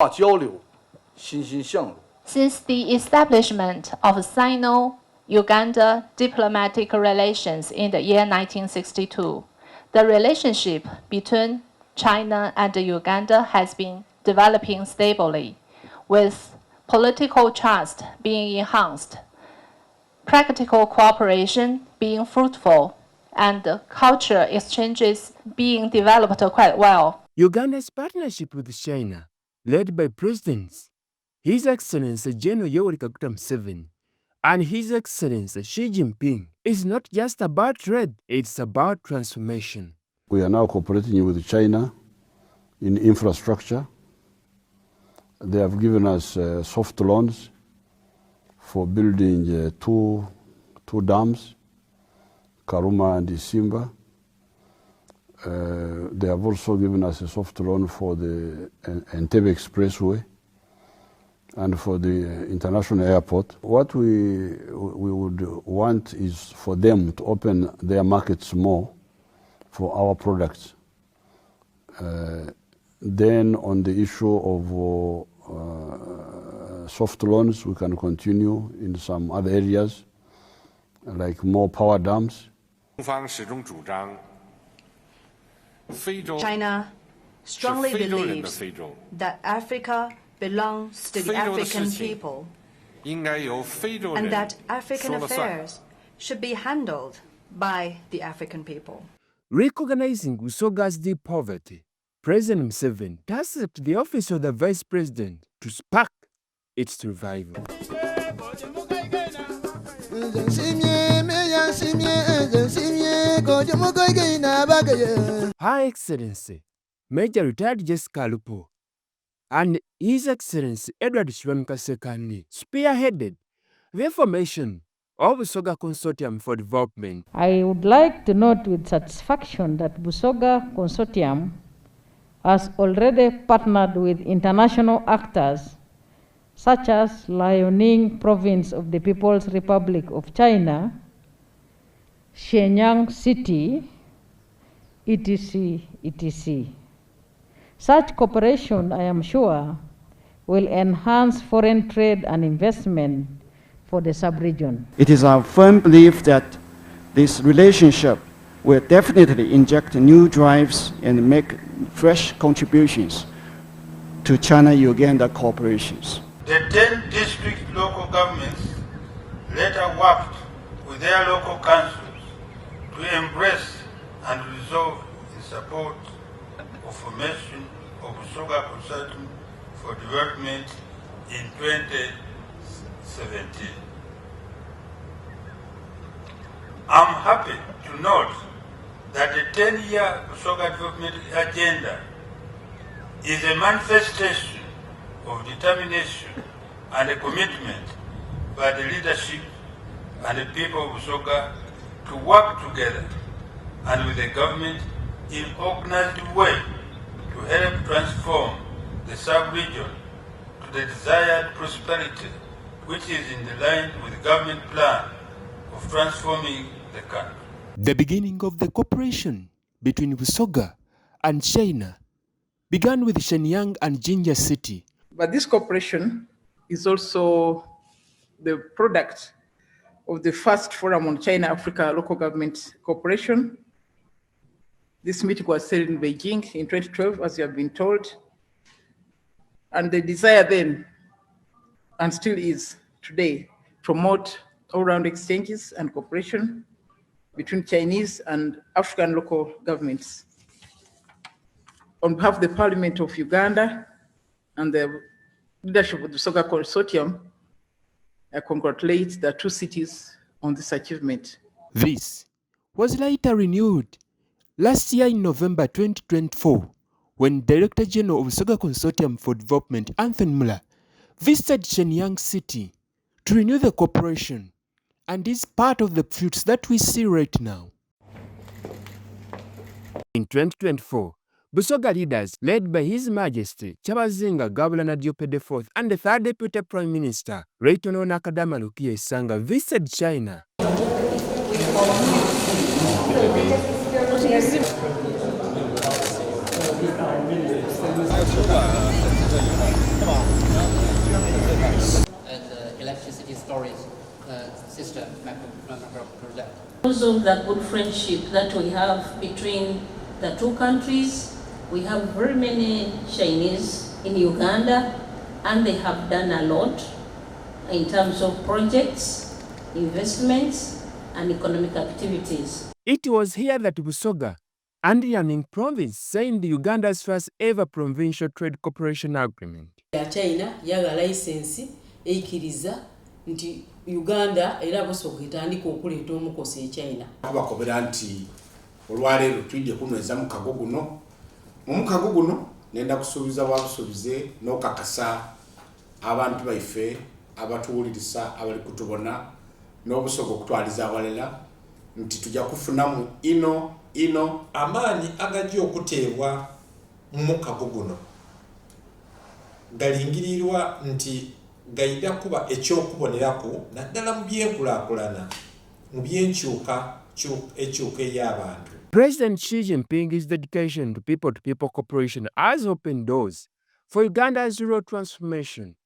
交流，欣欣向荣。 Since the establishment of Sino-Uganda diplomatic relations in the year 1962, the relationship between China and Uganda has been developing stably, with political trust being enhanced, practical cooperation being fruitful, and cultural exchanges being developed quite well. Uganda's partnership with China, led by Presidents His Excellency General Yoweri Kaguta Museveni and His Excellency Xi Jinping, is not just about trade, it's about transformation. We are now cooperating with China in infrastructure. They have given us soft loans for building two dams, Karuma and Isimba. They have also given us a soft loan for the Entebbe Expressway and for the international airport. What we would want is for them to open their markets more for our products. Then on the issue of soft loans, we can continue in some other areas, like more power dams. China strongly believes that Africa belongs to the African people and that African affairs should be handled by the African people. Recognizing Busoga's deep poverty, President Museveni tasked the office of the Vice President to spark its revival. Her Excellency Major Retired Jessica Lupo and His Excellency Edward Shivamika spearheaded the formation of Busoga Consortium for Development. I would like to note with satisfaction that Busoga Consortium has already partnered with international actors such as Liaoning Province of the People's Republic of China, Shenyang City, etc., etc. Such cooperation, I am sure, will enhance foreign trade and investment for the sub-region. It is our firm belief that this relationship will definitely inject new drives and make fresh contributions to China-Uganda cooperations. The 10 district local governments later worked with their local councils to embrace and resolve in support of formation of Busoga Consortium for Development in 2017. I'm happy to note that the 10-year Busoga Development Agenda is a manifestation of determination and a commitment by the leadership and the people of Busoga to work together and with the government in organized way to help transform the sub-region to the desired prosperity, which is in the line with the government plan of transforming the country. The beginning of the cooperation between Busoga and China began with Shenyang and Shenyang City. But this cooperation is also the product of the first forum on China-Africa local government cooperation. This meeting was held in Beijing in 2012, as you have been told. And the desire then, and still is today, promote all-round exchanges and cooperation between Chinese and African local governments. On behalf of the Parliament of Uganda and the leadership of the Busoga Consortium, I congratulate the two cities on this achievement. This was later renewed last year in November 2024, when Director General of Busoga Consortium for Development, Anthony Muller, visited Shenyang City to renew the cooperation, and is part of the fruits that we see right now. In 2024, Busoga leaders, led by His Majesty Kyabazinga Governor Diopede IV and the third Deputy Prime Minister, Leyton Nakadama Lukia Isanga, visited China. and electricity storage system project. Because of the good friendship that we have between the two countries, we have very many Chinese in Uganda, and they have done a lot in terms of projects, investments, and economic activities. It was here that Busoga and Liaoning Province signed Uganda's first ever provincial trade cooperation agreement. China yaga license eikiriza nti Uganda era Busoga etandika okuleeta omukoso e China. Tubakobera nti olwaleero tujje kunyweza mu kago guno. Mu kago guno nenda kusuubiza wabusuubize n'okakasa abantu baife abatuwulirisa abali kutubona n'Obusoga okutwaliza awalala nti tujja kufunamu ino amaanyi agajja okuteebwa mu kago guno galingirirwa nti gaida kuba ekyokubonerako naddala mu byenkulaakulana mu byenkyuka ey'abantu. President Xi Jinping's dedication to people-to-people cooperation has opened doors for Uganda's rural transformation,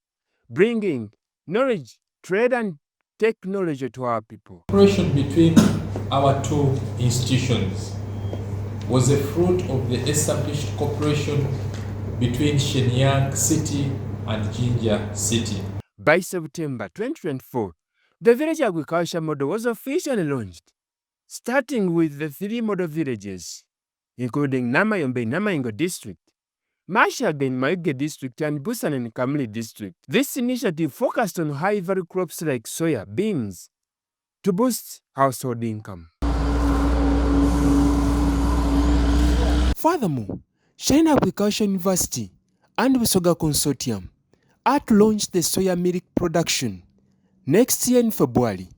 bringing knowledge, trade, and technology to our people. Cooperation between our two institutions was a fruit of the established cooperation between Shenyang City and Jinja City. By September 2024, the village agriculture model was officially launched, starting with the 3 model villages, including Namayombe in Namayingo District, Mashaga in Maige District, and Busan in Kamuli District. This initiative focused on high-value crops like soya, beans, to boost household income. Furthermore, Shenyang Agriculture University and Busoga Consortium are to launch the soya milk production next year in February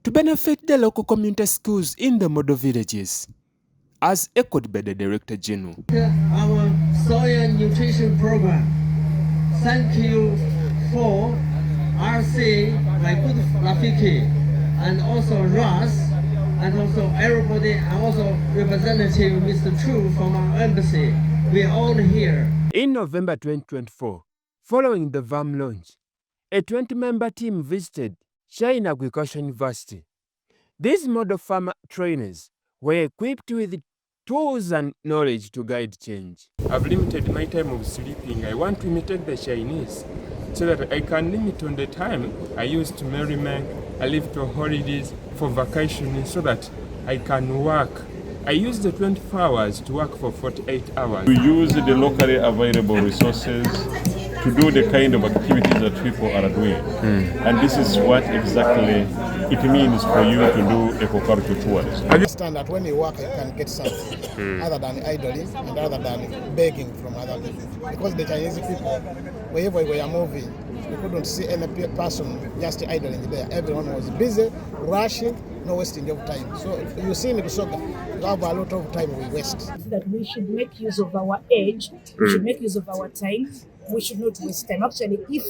to benefit the local community schools in the model villages, as echoed by the Director General. Our soya nutrition program. Thank you for RC, my good Rafiki, and also Ross, and also everybody, and also Representative Mr. Chu from our embassy. We are all here. In November 2024, following the VAM launch, a 20-member team visited Shenyang Agriculture University. These model farmer trainers were equipped with tools and knowledge to guide change. I've limited my time of sleeping. I want to imitate the Chinese so that I can limit on the time I use to merriment, I live to holidays for vacation so that I can work. I use the 24 hours to work for 48 hours. We use the locally available resources to do the kind of activities that people are doing. And this is what exactly it means for you to do eco-culture tourism. I understand that when you work, you can get something other than idling and other than begging from other people. Because the Chinese people, wherever we are moving, we couldn't see any person just idling there. Everyone was busy, rushing, no wasting of time. So you see in Busoga, you have a lot of time we waste. That we should make use of our age, we should make use of our time, we should not waste time. Actually, if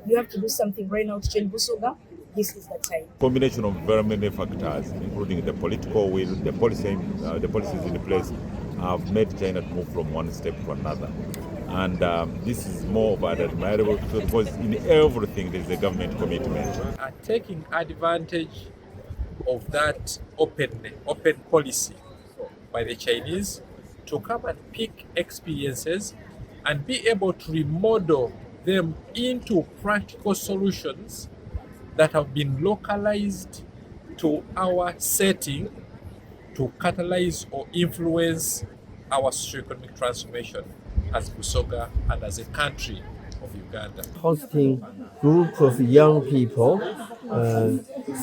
you have to do something right now to change Busoga, this is the time. Combination of very many factors, including the political will, the policies in place, have made China to move from one step to another. And this is more of an admirable because in everything there is a government commitment. Taking advantage of that open policy by the Chinese to come and pick experiences and be able to remodel them into practical solutions that have been localized to our setting to catalyze or influence our socioeconomic transformation as Busoga and as a country of Uganda. Hosting group of young people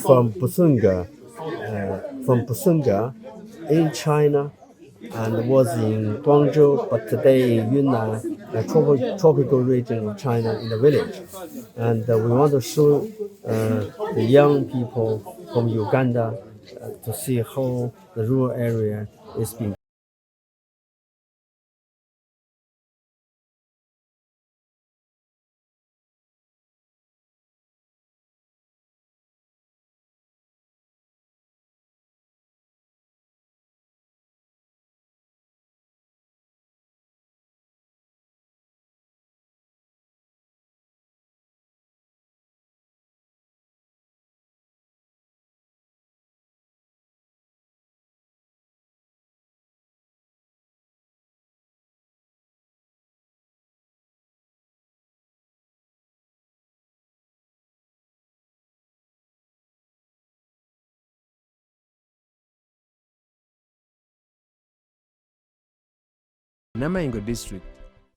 from Busoga in China, and was in Guangzhou, but today in Yunnan, a tropical region of China, in the village. And we want to show the young people from Uganda to see how the rural area is being Namaingo District,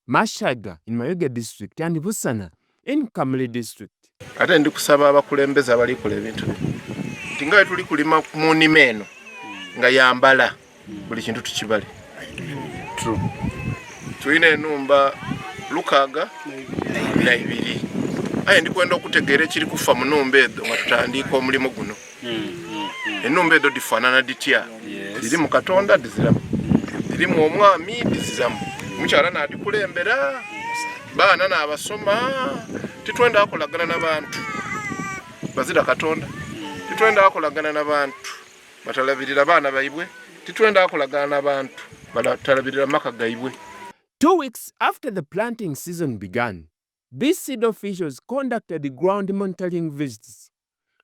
Mashaga in Mayuge District, and Busana in Kamuli District. Ate ndi kusaba abakulembeze abali kola ebintu nti nga tuli kulima mu nnimeno nga yambala buli kintu tukibale. True. Tulina enumba lukaaga na ibiri. Aye ndi kwenda okutegeera ekiri kufa mu nnumba ezo nga tutandika omulimu guno. Ennumba ezo difaanana ditya? Diri mu Katonda diziramu. Diri mu omwami diziramu. Mukyala n'adikulembera, baana n'abasoma. Titwenda akolagana n'abantu bazira Katonda. Titwenda akolagana n'abantu batalabirira baana baibwe. Titwenda akolagana n'abantu batalabirira maka gaibwe. 2 weeks after the planting season began, BCD officials conducted ground monitoring visits.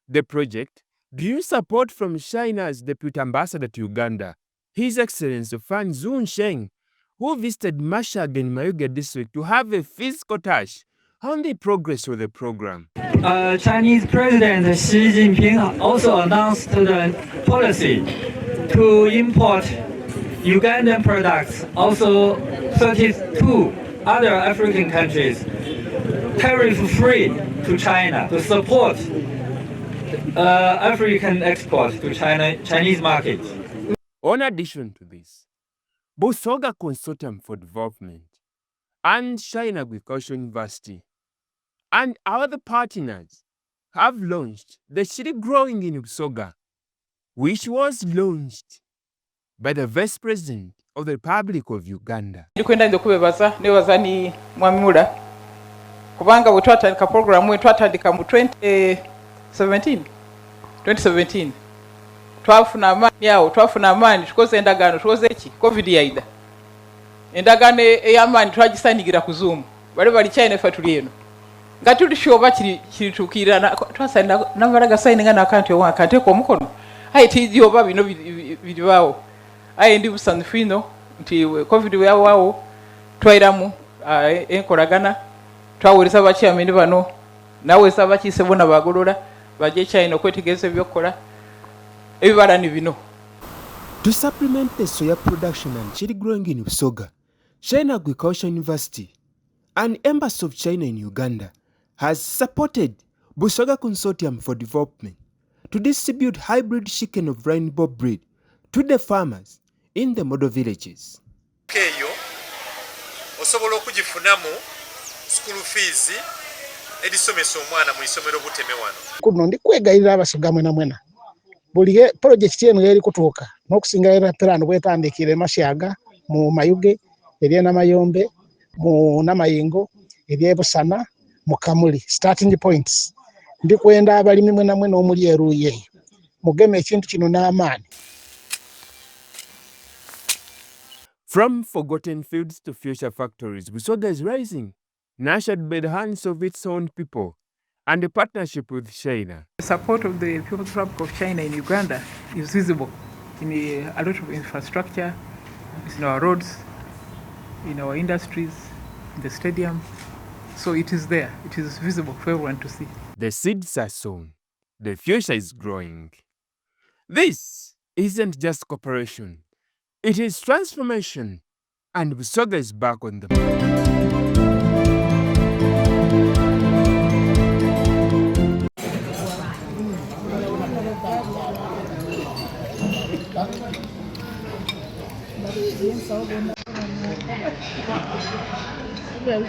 The project drew support from China's Deputy Ambassador to Uganda, His Excellency Fan Zunsheng, who visited Mashag in Mayuge District to have a physical touch on the progress of the program. Chinese President Xi Jinping also announced the policy to import Ugandan products, also 32 other African countries, tariff-free to China to support African export to Chinese market. In addition to this, Busoga Consortium for Development and Shenyang Agricultural University and other partners have launched the Chili Growing in Busoga, which was launched by the Vice President of the Republic of Uganda. Ndikwenda nze kubebaza nebaza ni Mwamimula kubanga bwe twatandika program we twatandika mu 2017 twafuna amaani tukoze endagaano tukoze eki covid yaida endagaano ey'amaani twagisanigira ku Zoom bali China efa tuli eno nga tuli shoba kiritukirana twasana namalaga signing na account yo akateko omukono ayi tijioba bino biribawo ayi ndi busanfino nti covid yawo twairamu enkolagana twaweresa bakyamene bano nawe saba kisebona bagolola baje China kwetegeza byokola ebibala ni bino. To supplement the soya production and chili growing in Busoga, Shenyang Agricultural University and Embassy of China in Uganda has supported Busoga Consortium for Development to distribute hybrid chicken of rainbow breed to the farmers in the model villages. Keyo osobola okugifunamu school fees edisomesa omwana mu isomero buteme wano. Kuno ndi kwegayirira abasoga mwena buli project eno yeri kutuuka n'okusinga era plan bwetandikire Mashaga mu Mayuge eri na Mayombe mu Namayingo eri Busana mu Kamuli starting points ndi kwenda abalimi mwena omuli eruye mugeme ekintu kino n'amaani. From forgotten fields to future factories, Busoga is rising, nurtured by the hands of its own people and a partnership with China. The support of the People's Republic of China in Uganda is visible in a lot of infrastructure, in our roads, in our industries, in the stadium. So it is there. It is visible for everyone to see. The seeds are sown. The future is growing. This isn't just cooperation. It is transformation. And Busoga is back on the map. Yeah,